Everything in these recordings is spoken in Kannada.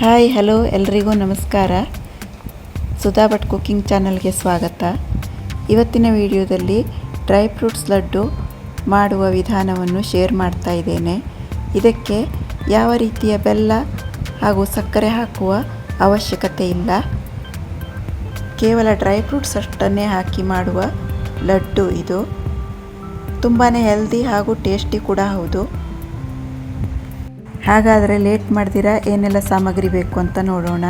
ಹಾಯ್ ಹಲೋ ಎಲ್ರಿಗೂ ನಮಸ್ಕಾರ. ಸುಧಾ ಭಟ್ ಕುಕಿಂಗ್ ಚಾನಲ್ಗೆ ಸ್ವಾಗತ. ಇವತ್ತಿನ ವಿಡಿಯೋದಲ್ಲಿ ಡ್ರೈ ಫ್ರೂಟ್ಸ್ ಲಡ್ಡು ಮಾಡುವ ವಿಧಾನವನ್ನು ಶೇರ್ ಮಾಡ್ತಾ ಇದ್ದೇನೆ. ಇದಕ್ಕೆ ಯಾವ ರೀತಿಯ ಬೆಲ್ಲ ಹಾಗೂ ಸಕ್ಕರೆ ಹಾಕುವ ಅವಶ್ಯಕತೆ ಇಲ್ಲ. ಕೇವಲ ಡ್ರೈ ಫ್ರೂಟ್ಸ್ ಅಷ್ಟನ್ನೇ ಹಾಕಿ ಮಾಡುವ ಲಡ್ಡು ಇದು. ತುಂಬಾ ಹೆಲ್ದಿ ಹಾಗೂ ಟೇಸ್ಟಿ ಕೂಡ ಹೌದು. ಹಾಗಾದರೆ ಲೇಟ್ ಮಾಡ್ದಿರ ಏನೆಲ್ಲ ಸಾಮಗ್ರಿ ಬೇಕು ಅಂತ ನೋಡೋಣ.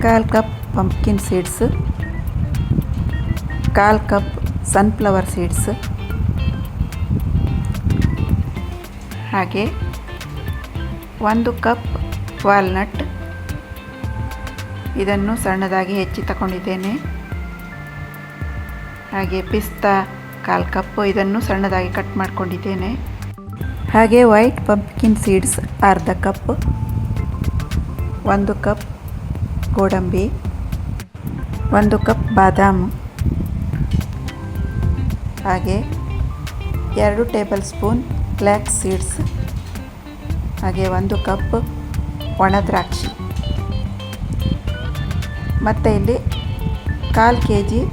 1/4 cup pumpkin seeds, 1/4 cup sunflower seeds, ಹಾಗೆ 1 ಕಪ್ ವಾಲ್ನಟ್, ಇದನ್ನು ಸಣ್ಣದಾಗಿ ಹೆಚ್ಚಿ ತಗೊಂಡಿದ್ದೇನೆ. ಹಾಗೆ ಪಿಸ್ತಾ 1/4 ಕಪ್, ಇದನ್ನು ಸಣ್ಣದಾಗಿ ಕಟ್ ಮಾಡ್ಕೊಂಡಿದ್ದೇನೆ. ಹಾಗೆ white pumpkin seeds 1/2 cup, 1 cup ಗೋಡಂಬಿ, 1 ಕಪ್ ಬಾದಾಮು, ಹಾಗೆ 2 ಟೇಬಲ್ ಸ್ಪೂನ್ ಫ್ಲ್ಯಾಕ್ಸ್ ಸೀಡ್ಸ್, ಹಾಗೆ 1 ಕಪ್ ಒಣ ದ್ರಾಕ್ಷಿ, ಮತ್ತು ಇಲ್ಲಿ 1/4 kg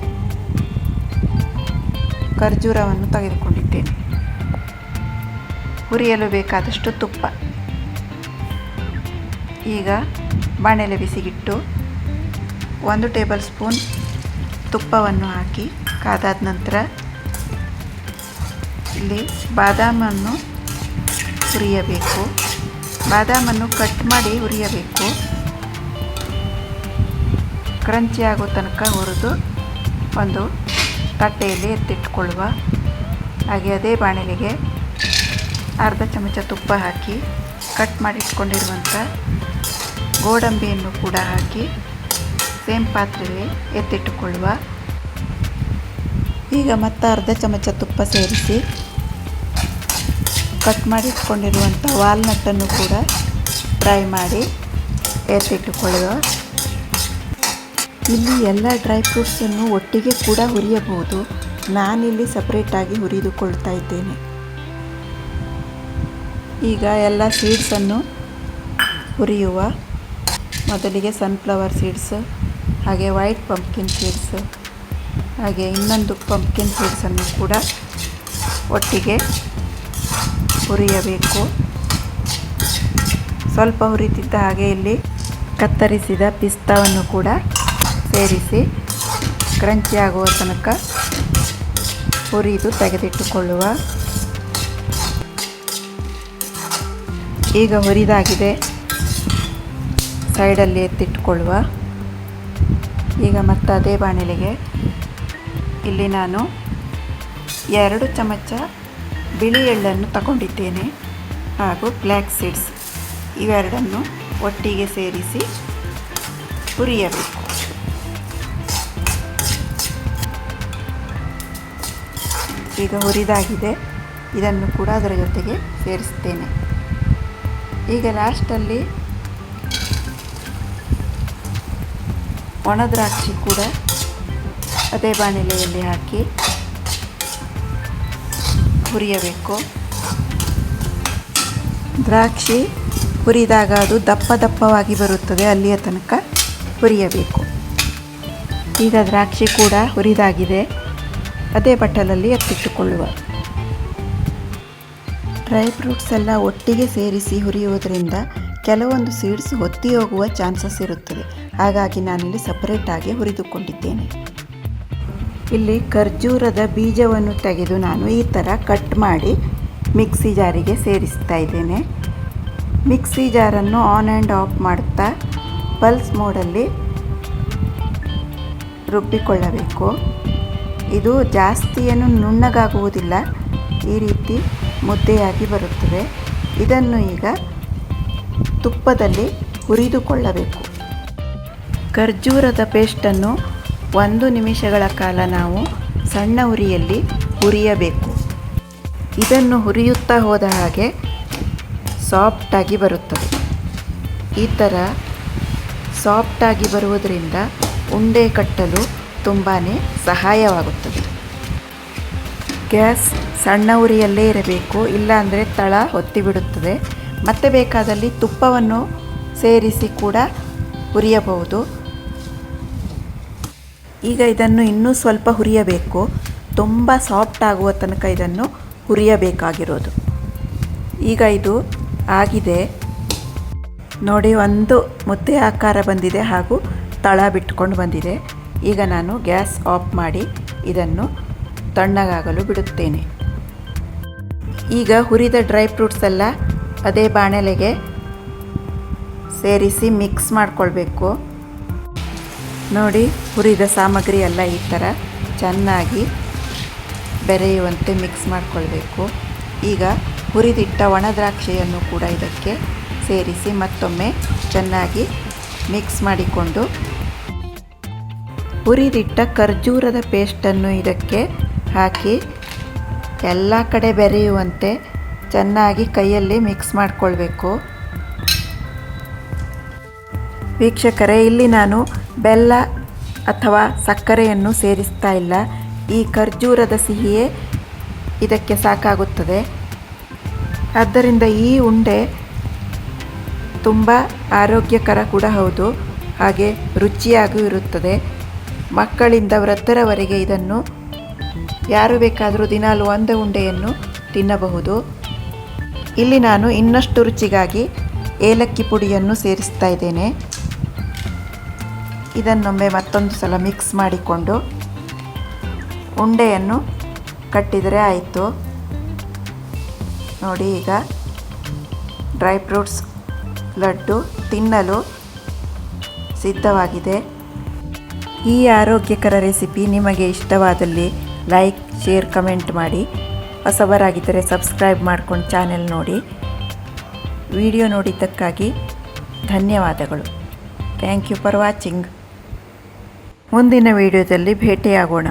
ಖರ್ಜೂರವನ್ನು ತೆಗೆದುಕೊಂಡಿದ್ದೇನೆ. ಹುರಿಯಲು ಬೇಕಾದಷ್ಟು ತುಪ್ಪ. ಈಗ ಬಾಣಲೆ ಬಿಸಿಗಿಟ್ಟು 1 ಟೇಬಲ್ ಸ್ಪೂನ್ ತುಪ್ಪವನ್ನು ಹಾಕಿ ಕಾದಾದ ನಂತರ ಇಲ್ಲಿ ಬಾದಾಮನ್ನು ಹುರಿಯಬೇಕು. ಬಾದಾಮನ್ನು ಕಟ್ ಮಾಡಿ ಹುರಿಯಬೇಕು. ಕ್ರಂಚಿ ಆಗೋ ತನಕ ಹುರಿದು ಒಂದು ತಟ್ಟೆಯಲ್ಲಿ ಎತ್ತಿಟ್ಕೊಳ್ಳುವ. ಹಾಗೆ ಅದೇ ಬಾಣಲೆಗೆ 1/2 ಚಮಚ ತುಪ್ಪ ಹಾಕಿ ಕಟ್ ಮಾಡಿ ಇಟ್ಕೊಂಡಿರುವಂಥ ಗೋಡಂಬಿಯನ್ನು ಕೂಡ ಹಾಕಿ ಸೇಮ್ ಪಾತ್ರೆಯಲ್ಲಿ ಎತ್ತಿಟ್ಟುಕೊಳ್ಳುವ. ಈಗ ಮತ್ತೆ 1/2 ಚಮಚ ತುಪ್ಪ ಸೇರಿಸಿ ಕಟ್ ಮಾಡಿ ಇಟ್ಕೊಂಡಿರುವಂಥ ವಾಲ್ನಟ್ಟನ್ನು ಕೂಡ ಫ್ರೈ ಮಾಡಿ ಎತ್ತಿಟ್ಟುಕೊಳ್ಳುವ. ಇಲ್ಲಿ ಎಲ್ಲ ಡ್ರೈ ಫ್ರೂಟ್ಸನ್ನು ಒಟ್ಟಿಗೆ ಕೂಡ ಹುರಿಯಬಹುದು. ನಾನಿಲ್ಲಿ ಸಪ್ರೇಟಾಗಿ ಹುರಿದುಕೊಳ್ತಾ ಇದ್ದೇನೆ. ಈಗ ಎಲ್ಲ ಸೀಡ್ಸನ್ನು ಹುರಿಯುವ. ಮೊದಲಿಗೆ ಸನ್ಫ್ಲವರ್ ಸೀಡ್ಸ್, ಹಾಗೆ ವೈಟ್ ಪಂಪ್ಕಿನ್ ಸೀಡ್ಸ್, ಹಾಗೆ ಇನ್ನೊಂದು ಪಂಪ್ಕಿನ್ ಸೀಡ್ಸನ್ನು ಕೂಡ ಒಟ್ಟಿಗೆ ಹುರಿಯಬೇಕು. ಸ್ವಲ್ಪ ಹುರಿತಿದ್ದ ಹಾಗೆ ಇಲ್ಲಿ ಕತ್ತರಿಸಿದ ಪಿಸ್ತಾವನ್ನು ಕೂಡ ಸೇರಿಸಿ ಕ್ರಂಚಿ ಆಗುವ ತನಕ ಹುರಿದು ತೆಗೆದಿಟ್ಟುಕೊಳ್ಳುವ. ಈಗ ಹುರಿದಾಗಿದೆ, ಸೈಡಲ್ಲಿ ಎತ್ತಿಟ್ಟುಕೊಳ್ಳುವ. ಈಗ ಮತ್ತೆ ಅದೇ ಬಾಣಲೆಗೆ ಇಲ್ಲಿ ನಾನು 2 ಚಮಚ ಬಿಳಿ ಎಳ್ಳನ್ನು ತಗೊಂಡಿದ್ದೇನೆ ಹಾಗೂ ಫ್ಲ್ಯಾಕ್ಸ್ ಸೀಡ್ಸ್, ಇವೆರಡನ್ನು ಒಟ್ಟಿಗೆ ಸೇರಿಸಿ ಹುರಿಯಬೇಕು. ಈಗ ಹುರಿದಾಗಿದೆ, ಇದನ್ನು ಕೂಡ ಅದರ ಜೊತೆಗೆ ಸೇರಿಸ್ತೇನೆ. ಈಗ ಲಾಸ್ಟಲ್ಲಿ ಒಣ ದ್ರಾಕ್ಷಿ ಕೂಡ ಅದೇ ಬಾಣಲೆಯಲ್ಲಿ ಹಾಕಿ ಹುರಿಯಬೇಕು. ದ್ರಾಕ್ಷಿ ಹುರಿದಾಗ ಅದು ದಪ್ಪ ದಪ್ಪವಾಗಿ ಬರುತ್ತದೆ, ಅಲ್ಲಿಯ ತನಕ ಹುರಿಯಬೇಕು. ಈಗ ದ್ರಾಕ್ಷಿ ಕೂಡ ಹುರಿದಾಗಿದೆ, ಅದೇ ಬಟ್ಟಲಲ್ಲಿ ಎತ್ತಿಟ್ಟುಕೊಳ್ಳುವ. ಡ್ರೈ ಫ್ರೂಟ್ಸ್ ಎಲ್ಲ ಒಟ್ಟಿಗೆ ಸೇರಿಸಿ ಹುರಿಯುವುದರಿಂದ ಕೆಲವೊಂದು ಸೀಡ್ಸ್ ಹೊತ್ತಿ ಹೋಗುವ ಚಾನ್ಸಸ್ ಇರುತ್ತದೆ. ಹಾಗಾಗಿ ನಾನಿಲ್ಲಿ ಸಪರೇಟಾಗಿ ಹುರಿದುಕೊಂಡಿದ್ದೇನೆ. ಇಲ್ಲಿ ಖರ್ಜೂರದ ಬೀಜವನ್ನು ತೆಗೆದು ನಾನು ಈ ಥರ ಕಟ್ ಮಾಡಿ ಮಿಕ್ಸಿ ಜಾರಿಗೆ ಸೇರಿಸ್ತಾ ಇದ್ದೇನೆ. ಮಿಕ್ಸಿ ಜಾರನ್ನು ಆನ್ ಆ್ಯಂಡ್ ಆಫ್ ಮಾಡುತ್ತಾ ಪಲ್ಸ್ ಮೋಡಲ್ಲಿ ರುಬ್ಬಿಕೊಳ್ಳಬೇಕು. ಇದು ಜಾಸ್ತಿ ಏನು ನುಣ್ಣಗಾಗುವುದಿಲ್ಲ, ಈ ರೀತಿ ಮುದ್ದೆಯಾಗಿ ಬರುತ್ತದೆ. ಇದನ್ನು ಈಗ ತುಪ್ಪದಲ್ಲಿ ಹುರಿದುಕೊಳ್ಳಬೇಕು. ಖರ್ಜೂರದ ಪೇಸ್ಟನ್ನು 1 ನಿಮಿಷಗಳ ಕಾಲ ನಾವು ಸಣ್ಣ ಉರಿಯಲ್ಲಿ ಹುರಿಯಬೇಕು. ಇದನ್ನು ಹುರಿಯುತ್ತಾ ಹೋದ ಹಾಗೆ ಸಾಫ್ಟಾಗಿ ಬರುತ್ತದೆ. ಈ ಥರ ಸಾಫ್ಟಾಗಿ ಬರುವುದರಿಂದ ಉಂಡೆ ಕಟ್ಟಲು ತುಂಬಾ ಸಹಾಯವಾಗುತ್ತದೆ. ಗ್ಯಾಸ್ ಸಣ್ಣ ಉರಿಯಲ್ಲೇ ಇರಬೇಕು, ಇಲ್ಲಾಂದರೆ ತಳ ಹೊತ್ತಿಬಿಡುತ್ತದೆ. ಮತ್ತೆ ಬೇಕಾದಲ್ಲಿ ತುಪ್ಪವನ್ನು ಸೇರಿಸಿ ಕೂಡ ಹುರಿಯಬಹುದು. ಈಗ ಇದನ್ನು ಇನ್ನೂ ಸ್ವಲ್ಪ ಹುರಿಯಬೇಕು. ತುಂಬ ಸಾಫ್ಟ್ ಆಗುವ ತನಕ ಇದನ್ನು ಹುರಿಯಬೇಕಾಗಿರೋದು. ಈಗ ಇದು ಆಗಿದೆ ನೋಡಿ, ಒಂದು ಮುದ್ದೆ ಆಕಾರ ಬಂದಿದೆ ಹಾಗೂ ತಳ ಬಿಟ್ಕೊಂಡು ಬಂದಿದೆ. ಈಗ ನಾನು ಗ್ಯಾಸ್ ಆಫ್ ಮಾಡಿ ಇದನ್ನು ತಣ್ಣಗಾಗಲು ಬಿಡುತ್ತೇನೆ. ಈಗ ಹುರಿದ ಡ್ರೈ ಫ್ರೂಟ್ಸ್ ಎಲ್ಲ ಅದೇ ಬಾಣಲೆಗೆ ಸೇರಿಸಿ ಮಿಕ್ಸ್ ಮಾಡಿಕೊಳ್ಬೇಕು. ನೋಡಿ, ಹುರಿದ ಸಾಮಗ್ರಿ ಎಲ್ಲ ಈ ಥರ ಚೆನ್ನಾಗಿ ಬೆರೆಯುವಂತೆ ಮಿಕ್ಸ್ ಮಾಡಿಕೊಳ್ಬೇಕು. ಈಗ ಹುರಿದಿಟ್ಟ ಒಣ ದ್ರಾಕ್ಷಿಯನ್ನು ಕೂಡ ಇದಕ್ಕೆ ಸೇರಿಸಿ ಮತ್ತೊಮ್ಮೆ ಚೆನ್ನಾಗಿ ಮಿಕ್ಸ್ ಮಾಡಿಕೊಂಡು ಹುರಿದಿಟ್ಟ ಖರ್ಜೂರದ ಪೇಸ್ಟನ್ನು ಇದಕ್ಕೆ ಹಾಕಿ ಎಲ್ಲ ಕಡೆ ಬೆರೆಯುವಂತೆ ಚೆನ್ನಾಗಿ ಕೈಯಲ್ಲಿ ಮಿಕ್ಸ್ ಮಾಡಿಕೊಳ್ಬೇಕು. ವೀಕ್ಷಕರೇ, ಇಲ್ಲಿ ನಾನು ಬೆಲ್ಲ ಅಥವಾ ಸಕ್ಕರೆಯನ್ನು ಸೇರಿಸ್ತಾ ಇಲ್ಲ. ಈ ಖರ್ಜೂರದ ಸಿಹಿಯೇ ಇದಕ್ಕೆ ಸಾಕಾಗುತ್ತದೆ. ಆದ್ದರಿಂದ ಈ ಉಂಡೆ ತುಂಬ ಆರೋಗ್ಯಕರ ಕೂಡ ಹೌದು, ಹಾಗೆ ರುಚಿಯಾಗೂ ಇರುತ್ತದೆ. ಮಕ್ಕಳಿಂದ ವೃದ್ಧರವರೆಗೆ ಇದನ್ನು ಯಾರು ಬೇಕಾದರೂ ದಿನಾಲು ಒಂದು ಉಂಡೆಯನ್ನು ತಿನ್ನಬಹುದು. ಇಲ್ಲಿ ನಾನು ಇನ್ನಷ್ಟು ರುಚಿಗಾಗಿ ಏಲಕ್ಕಿ ಪುಡಿಯನ್ನು ಸೇರಿಸ್ತಾ ಇದ್ದೇನೆ. ಇದನ್ನೊಮ್ಮೆ ಮತ್ತೊಂದು ಸಲ ಮಿಕ್ಸ್ ಮಾಡಿಕೊಂಡು ಉಂಡೆಯನ್ನು ಕಟ್ಟಿದರೆ ಆಯಿತು. ನೋಡಿ, ಈಗ ಡ್ರೈ ಫ್ರೂಟ್ಸ್ ಲಡ್ಡು ತಿನ್ನಲು ಸಿದ್ಧವಾಗಿದೆ. ಈ ಆರೋಗ್ಯಕರ ರೆಸಿಪಿ ನಿಮಗೆ ಇಷ್ಟವಾದಲ್ಲಿ ಲೈಕ್, ಶೇರ್, ಕಮೆಂಟ್ ಮಾಡಿ. ಹೊಸಬರಾಗಿದ್ದರೆ ಸಬ್ಸ್ಕ್ರೈಬ್ ಮಾಡ್ಕೊಂಡು ಚಾನೆಲ್ ನೋಡಿ. ವಿಡಿಯೋ ನೋಡಿದ್ದಕ್ಕಾಗಿ ಧನ್ಯವಾದಗಳು. Thank you for watching. ಮುಂದಿನ ವಿಡಿಯೋದಲ್ಲಿ ಭೇಟಿಯಾಗೋಣ.